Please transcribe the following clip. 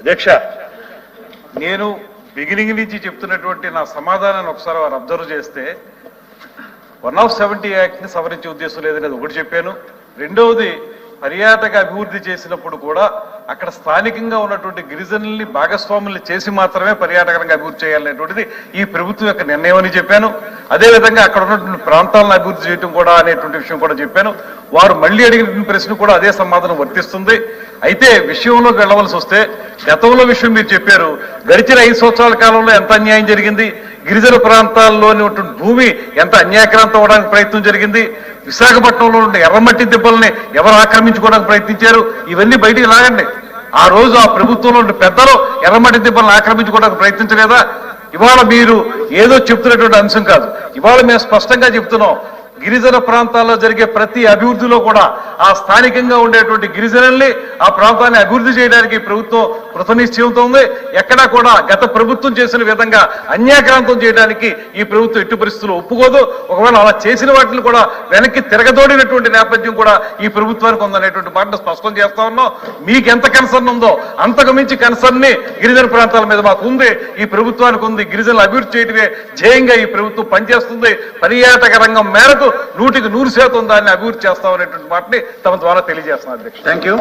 అధ్యక్ష, నేను బిగినింగ్ నుంచి చెప్తున్నటువంటి నా సమాధానాన్ని ఒకసారి వారు అబ్జర్వ్ చేస్తే 170 యాక్ట్ని సవరించే ఉద్దేశం లేదనేది ఒకటి చెప్పాను. రెండవది, పర్యాటక అభివృద్ధి చేసినప్పుడు కూడా అక్కడ స్థానికంగా ఉన్నటువంటి గిరిజనుల్ని భాగస్వాముల్ని చేసి మాత్రమే పర్యాటకంగా అభివృద్ధి చేయాలనేటువంటిది ఈ ప్రభుత్వం యొక్క నిర్ణయం అని చెప్పాను. అదేవిధంగా అక్కడ ఉన్నటువంటి ప్రాంతాలను అభివృద్ధి చేయడం కూడా అనేటువంటి విషయం కూడా చెప్పాను. వారు మళ్ళీ అడిగిన ప్రశ్న కూడా అదే సమాధానం వర్తిస్తుంది. అయితే విషయంలోకి వెళ్ళవలసి వస్తే, గతంలో విషయం మీరు చెప్పారు, గడిచిన 5 సంవత్సరాల కాలంలో ఎంత అన్యాయం జరిగింది, గిరిజన ప్రాంతాల్లోని భూమి ఎంత అన్యాయక్రాంతం అవడానికి ప్రయత్నం జరిగింది, విశాఖపట్నంలో ఉన్న ఎర్రమట్టి దిబ్బల్ని ఎవరు ఆక్రమించుకోవడానికి ప్రయత్నించారు, ఇవన్నీ బయటికి లాగండి. ఆ రోజు ఆ ప్రభుత్వంలో ఉన్న పెద్దలు ఎర్రమట్టి దిబ్బల్ని ఆక్రమించుకోవడానికి ప్రయత్నించలేదా? ఇవాళ మీరు ఏదో చెప్తున్నటువంటి అంశం కాదు, ఇవాళ మేము స్పష్టంగా చెప్తున్నాం. గిరిజన ప్రాంతాల్లో జరిగే ప్రతి అభివృద్ధిలో కూడా ఆ స్థానికంగా ఉండేటువంటి గిరిజనుల్ని, ఆ ప్రాంతాన్ని అభివృద్ధి చేయడానికి ప్రభుత్వం కృతనిశ్చయంతో ఉంది. ఎక్కడా కూడా గత ప్రభుత్వం చేసిన విధంగా అన్యాక్రాంతం చేయడానికి ఈ ప్రభుత్వం ఎట్టి పరిస్థితుల్లో ఒప్పుకోదు. ఒకవేళ అలా చేసిన వాటిని కూడా వెనక్కి తిరగదోడినటువంటి నేపథ్యం కూడా ఈ ప్రభుత్వానికి ఉందనేటువంటి మాటను స్పష్టం చేస్తా ఉన్నాం. మీకు ఎంత కన్సర్న్ ఉందో అంతకు మించి కన్సర్న్ ని గిరిజన ప్రాంతాల మీద మాకు ఉంది, ఈ ప్రభుత్వానికి ఉంది. గిరిజనులు అభివృద్ధి చేయడమే ధ్యేయంగా ఈ ప్రభుత్వం పనిచేస్తుంది. పర్యాటక రంగం మేరకు 100% దాన్ని అభివృద్ధి చేస్తామనేటువంటి మాటని తమ ద్వారా తెలియజేస్తున్నాను అధ్యక్ష. Thank you.